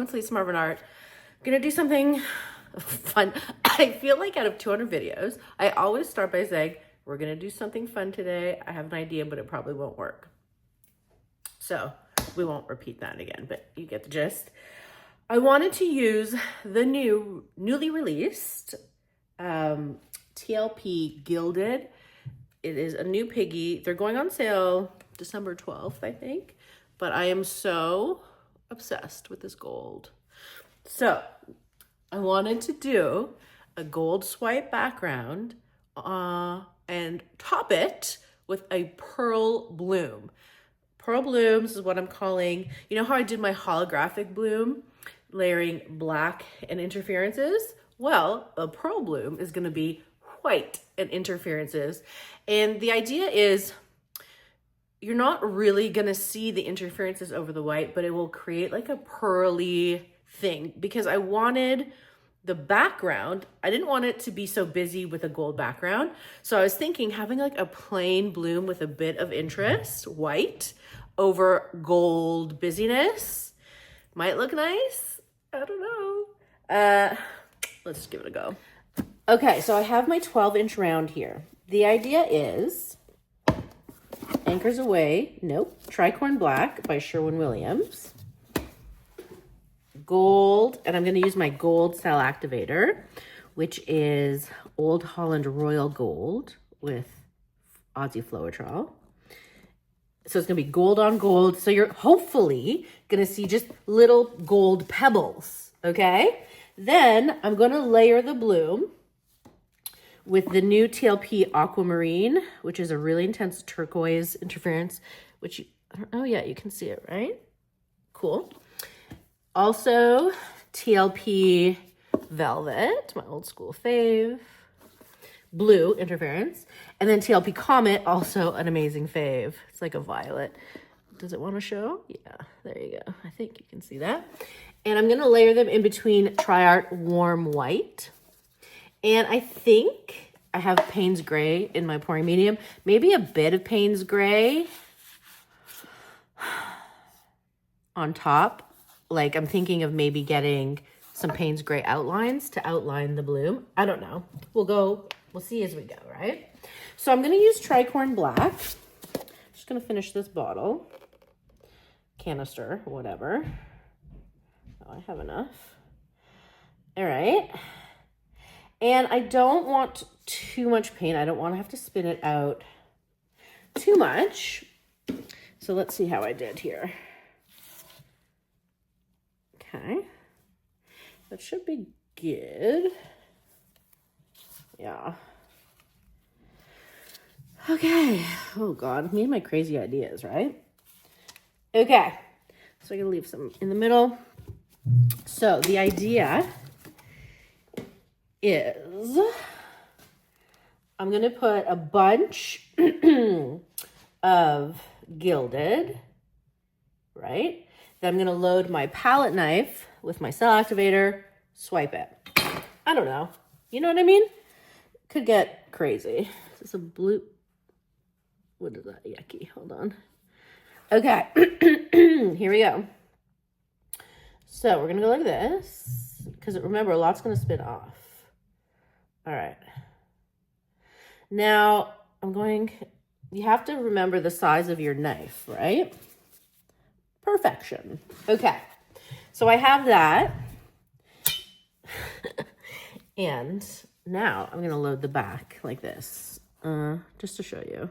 welcome to Lisa Marvin Art. I'm gonna do something fun. I feel like out of 200 videos, I always start by saying, we're gonna do something fun today. I have an idea, but it probably won't work. So we won't repeat that again, but you get the gist. I wanted to use the newly released TLP Gilded. It is a new piggy. They're going on sale December 12th, I think. But I am so obsessed with this gold. So I wanted to do a gold swipe background and top it with a pearl bloom. Pearl blooms is what I'm calling, you know how I did my holographic bloom, layering black and interferences? Well, a pearl bloom is gonna be white and interferences. And the idea is, you're not really gonna see the interferences over the white, but it will create like a pearly thing because I wanted the background, I didn't want it to be so busy with a gold background. So I was thinking having like a plain bloom with a bit of interest, white, over gold busyness might look nice. I don't know. Let's give it a go. Okay, so I have my 12-inch round here. The idea is Anchors Away, nope, Tricorn Black by Sherwin-Williams. Gold, and I'm going to use my gold cell activator, which is Old Holland Royal Gold with Aussie Floetrol. So it's going to be gold on gold. So you're hopefully going to see just little gold pebbles, okay? Then I'm going to layer the bloom with the new TLP Aquamarine, which is a really intense turquoise interference, which I don't know yet. You can see it, right? Cool. Also, TLP Velvet, my old school fave. Blue interference. And then TLP Comet, also an amazing fave. It's like a violet. Does it want to show? Yeah, there you go. I think you can see that. And I'm going to layer them in between TriArt Warm White. And I think I have Payne's Gray in my pouring medium. Maybe a bit of Payne's Gray on top. Like I'm thinking of maybe getting some Payne's Gray outlines to outline the bloom. I don't know. We'll see as we go, right? So I'm going to use Tricorn Black. I'm just going to finish this bottle. Canister, whatever. Oh, I have enough. All right. And I don't want too much paint. I don't want to have to spin it out too much. So let's see how I did here. Okay. That should be good. Yeah. Okay. Oh God, me and my crazy ideas, right? Okay. So I'm gonna leave some in the middle. So the idea is I'm gonna put a bunch of Gilded, right? Then I'm gonna load my palette knife with my cell activator, swipe it. I don't know. You know what I mean? Could get crazy. Is this a blue? What is that? Yucky. Hold on. Okay. Here we go. So we're going to go like this because remember, a lot's going to spin off. All right. Now you have to remember the size of your knife, right? Perfection. Okay. So I have that. And now I'm going to load the back like this, just to show you.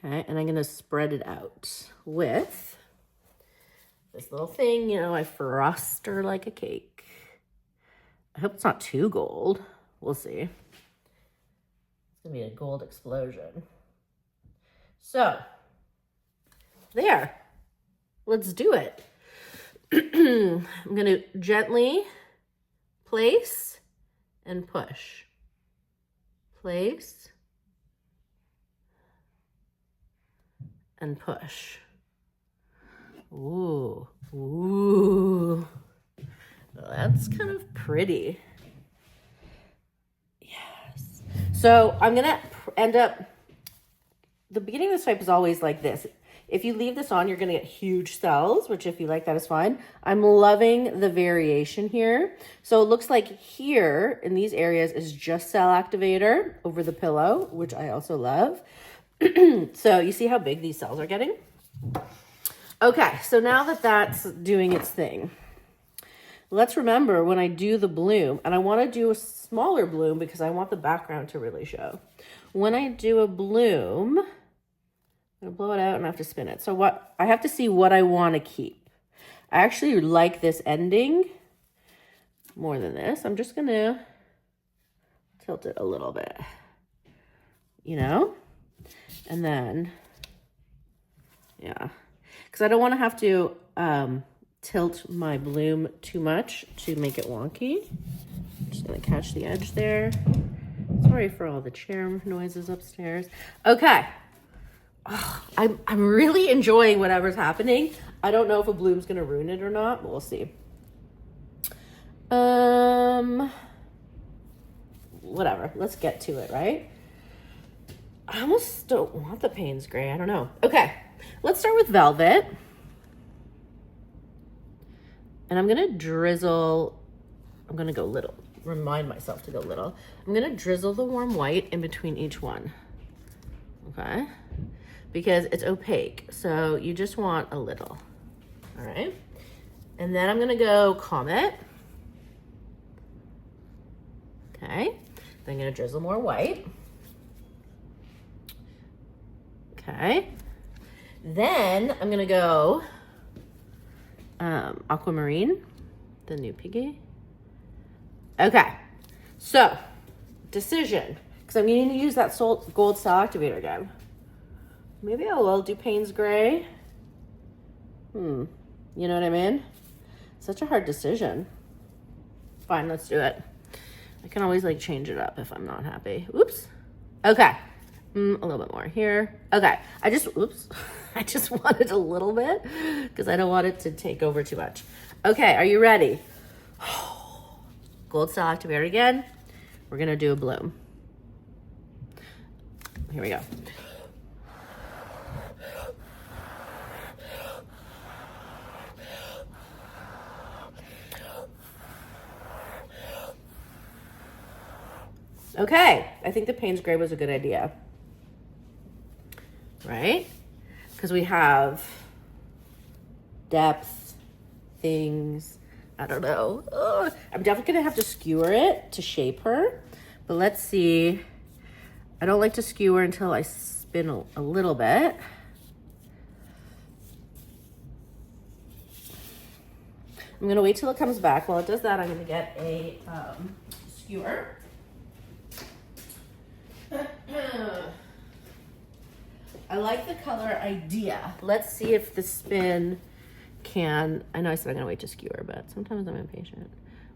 Okay, and I'm going to spread it out with this little thing, you know, I frost her like a cake. I hope it's not too gold. We'll see. It's going to be a gold explosion. So, there. Let's do it. I'm going to gently place and push. Place and push. Ooh, ooh. That's kind of pretty. Yes. So I'm gonna end up, the beginning of the swipe is always like this. If you leave this on, you're gonna get huge cells, which if you like that is fine. I'm loving the variation here. So it looks like here in these areas is just Cell Activator over the pillow, which I also love. So you see how big these cells are getting? Okay, so now that that's doing its thing, let's remember when I do the bloom, and I want to do a smaller bloom because I want the background to really show. When I do a bloom, I'm gonna blow it out and I have to spin it. So what I have to see what I want to keep. I actually like this ending more than this. I'm just gonna tilt it a little bit, you know, and then yeah, because I don't want to have to tilt my bloom too much to make it wonky. I'm just gonna catch the edge there. Sorry for all the chair noises upstairs. Okay. Oh, I'm really enjoying whatever's happening. I don't know if a bloom's gonna ruin it or not, but we'll see. Whatever. Let's get to it, right? I almost don't want the Payne's gray. I don't know. Okay. Let's start with velvet. And I'm gonna drizzle. I'm gonna go little. Remind myself to go little. I'm gonna drizzle the warm white in between each one. Okay, because it's opaque, so you just want a little. All right, and then I'm gonna go Comet. Okay, then I'm gonna drizzle more white. Okay, then I'm gonna go Aquamarine, the new piggy. Okay, so decision, because I'm going to use that gold Cell Activator again. Maybe I will do Payne's gray. You know what I mean? Such a hard decision. Fine, let's do it. I can always like change it up if I'm not happy. Oops. Okay, a little bit more here. Okay, I just wanted a little bit because I don't want it to take over too much. Okay, are you ready? Gold Cell Activator again. We're gonna do a bloom. Here we go. Okay, I think the Payne's gray was a good idea, right? Because we have depth, things, I don't know. Ugh. I'm definitely gonna have to skewer it to shape her, but let's see. I don't like to skewer until I spin a little bit. I'm gonna wait till it comes back. While it does that, I'm gonna get a skewer. I like the color idea. Let's see if the spin can, I know I said I'm gonna wait to skewer, but sometimes I'm impatient.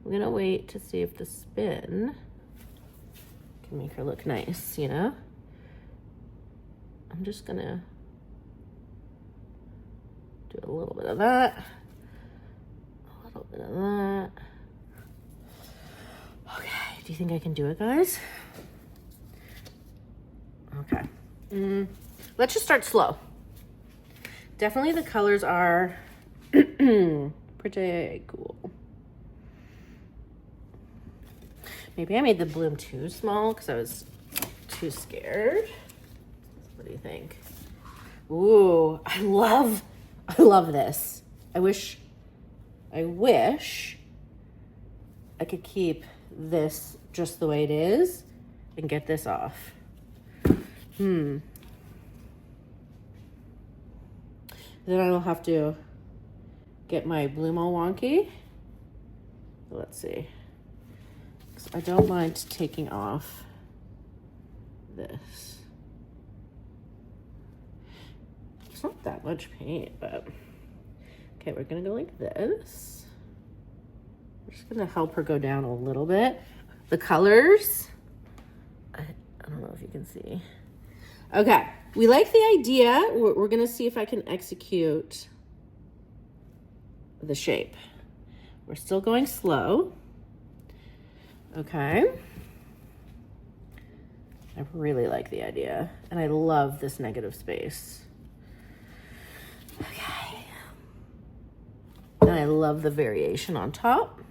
I'm gonna wait to see if the spin can make her look nice, you know? I'm just gonna do a little bit of that, a little bit of that. Okay, do you think I can do it, guys? Okay, let's just start slow. Definitely the colors are pretty cool. Maybe I made the bloom too small because I was too scared. What do you think? Ooh, I love this. I wish I could keep this just the way it is and get this off. Then I will have to get my bloom all wonky. Let's see. I don't mind taking off this. It's not that much paint, but okay, we're gonna go like this. We're just gonna help her go down a little bit. The colors, I don't know if you can see. Okay, we like the idea. We're gonna see if I can execute the shape. We're still going slow. Okay. I really like the idea, and I love this negative space. love the variation on top.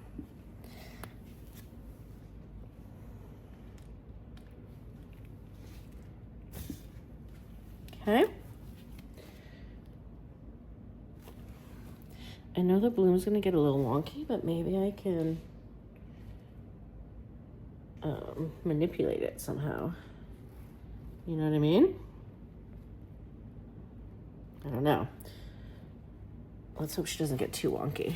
Okay. I know the bloom's gonna get a little wonky, but maybe I can manipulate it somehow. You know what I mean? I don't know. Let's hope she doesn't get too wonky.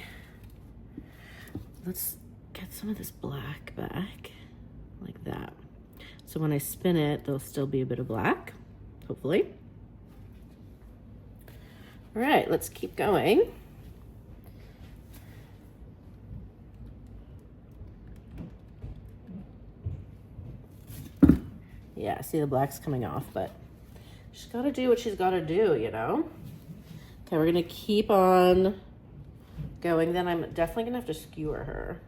Let's get some of this black back, like that. So when I spin it, there'll still be a bit of black, hopefully. All right, let's keep going. Yeah, see the black's coming off, but she's gotta do what she's gotta do, you know? Okay, we're gonna keep on going. Then I'm definitely gonna have to skewer her.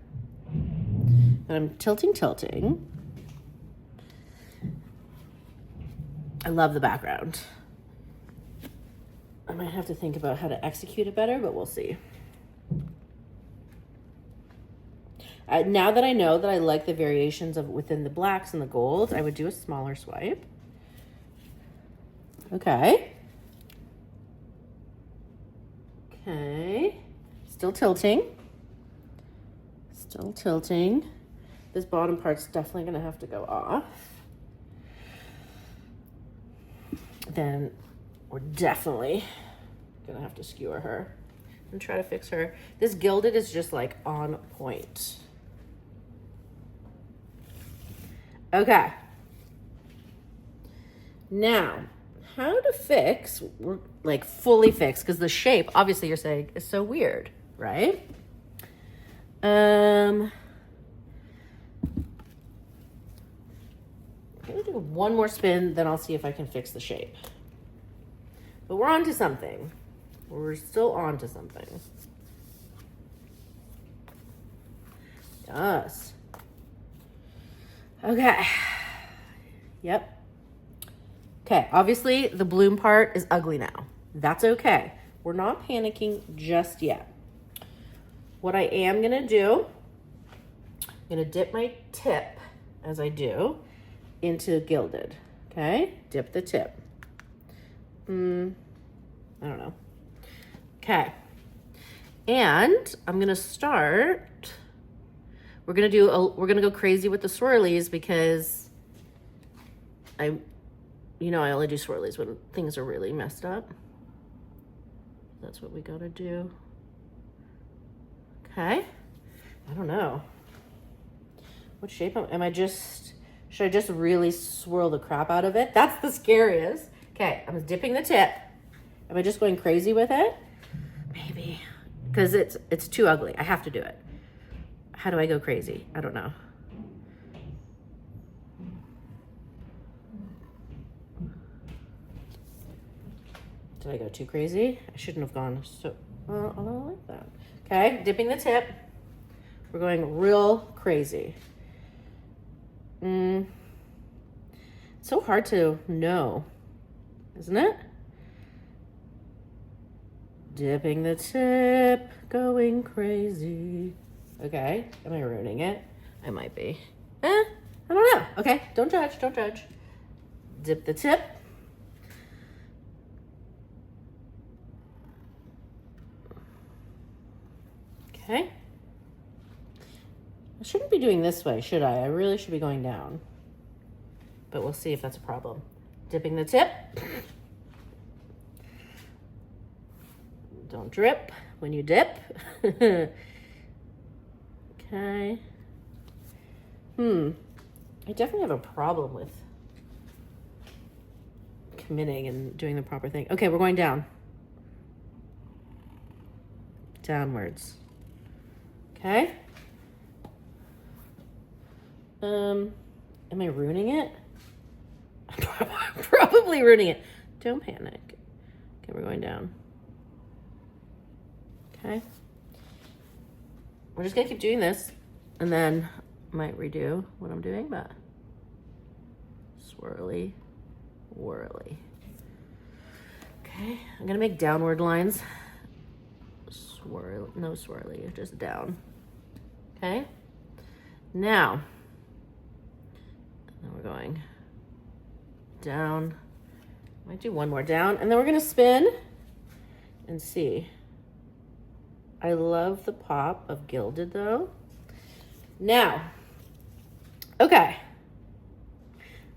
And I'm tilting. I love the background. I might have to think about how to execute it better, but we'll see. Now that I know that I like the variations of within the blacks and the golds, I would do a smaller swipe. Okay. Okay. Still tilting. Still tilting. This bottom part's definitely gonna have to go off. Then we're definitely gonna have to skewer her and try to fix her. This gilded is just like on point. Okay. Now, how to fix, like fully fix, because the shape, obviously you're saying, is so weird, right? I'm gonna do one more spin, then I'll see if I can fix the shape. But we're on to something. We're still on to something. Yes. Okay. Yep. Okay, obviously the bloom part is ugly now. That's okay. We're not panicking just yet. What I am gonna do, I'm gonna dip my tip, as I do, into gilded, okay? Dip the tip. I don't know. Okay. And I'm gonna start, we're gonna go crazy with the swirlies because I only do swirlies when things are really messed up. That's what we gotta do. Okay. I don't know. What shape am I just, should I just really swirl the crap out of it? That's the scariest. Okay, I'm dipping the tip. Am I just going crazy with it? Maybe, because it's too ugly. I have to do it. How do I go crazy? I don't know. Did I go too crazy? I shouldn't have gone so, well, I don't like that. Okay, dipping the tip. We're going real crazy. It's so hard to know, isn't it? Dipping the tip, going crazy. Okay, am I ruining it? I might be. I don't know. Okay, don't judge, don't judge. Dip the tip. Okay. I shouldn't be doing this way, should I? I really should be going down. But we'll see if that's a problem. Dipping the tip. Don't drip when you dip. Okay. I definitely have a problem with committing and doing the proper thing. Okay, we're going down. Downwards. Okay. Am I ruining it? I'm probably ruining it. Don't panic. Okay, we're going down. Okay. We're just gonna keep doing this and then I might redo what I'm doing, but swirly, whirly. Okay, I'm gonna make downward lines. no swirly, just down. Okay. Now we're going down. Might do one more down, and then we're gonna spin and see. I love the pop of Gilded though. Now, okay.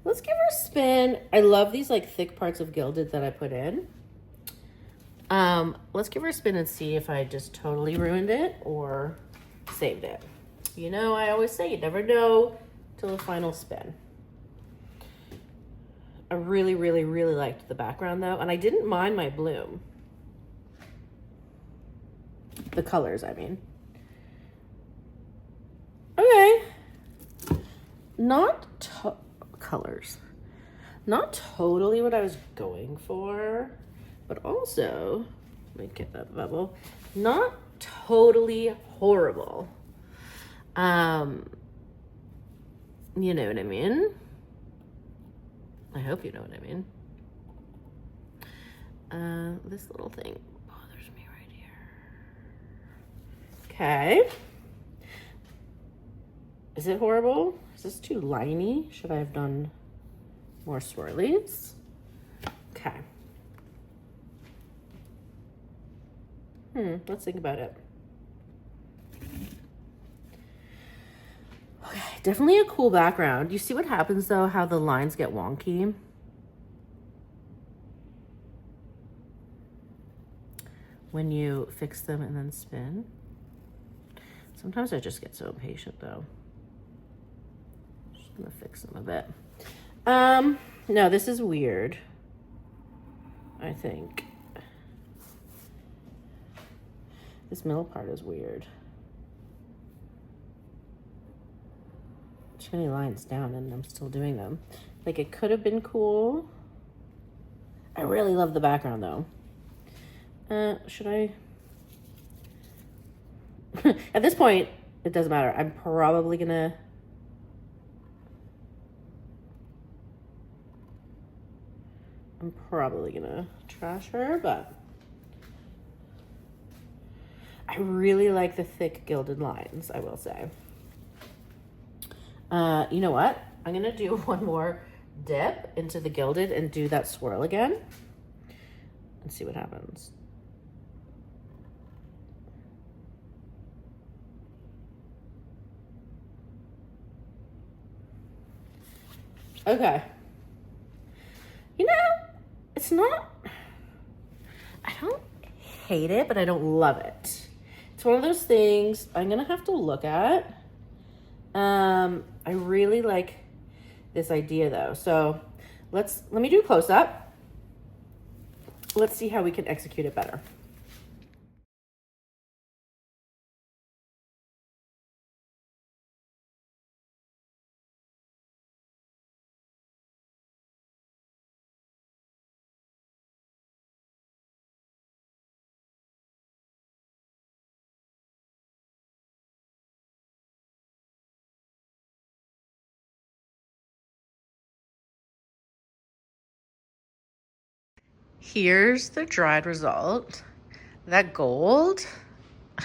Let's give her a spin. I love these like thick parts of Gilded that I put in. Let's give her a spin and see if I just totally ruined it or saved it. You know, I always say you never know till the final spin. I really, really, really liked the background though, and I didn't mind my bloom. The colors, I mean. Okay. Colors. Not totally what I was going for, but also, let me get that bubble. Not totally horrible. You know what I mean? I hope you know what I mean. This little thing bothers me right here. Okay. Is it horrible? Is this too liney? Should I have done more swirlies? Okay. Let's think about it. Okay, definitely a cool background. You see what happens though, how the lines get wonky? When you fix them and then spin. Sometimes I just get so impatient though. Just gonna fix them a bit. No, this is weird, I think. This middle part is weird. Too many lines down and I'm still doing them. Like it could have been cool. I really love the background though. Should I? At this point, it doesn't matter. I'm probably gonna trash her, but I really like the thick Gilded lines, I will say. You know what? I'm gonna do one more dip into the Gilded and do that swirl again and see what happens. Okay. You know, it's not, I don't hate it, but I don't love it. It's one of those things I'm gonna have to look at. I really like this idea though. So let me do a close up. Let's see how we can execute it better. Here's the dried result. That gold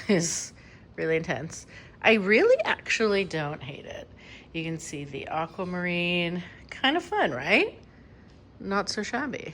is really intense. I really actually don't hate it. You can see the aquamarine, kind of fun, right? Not so shabby.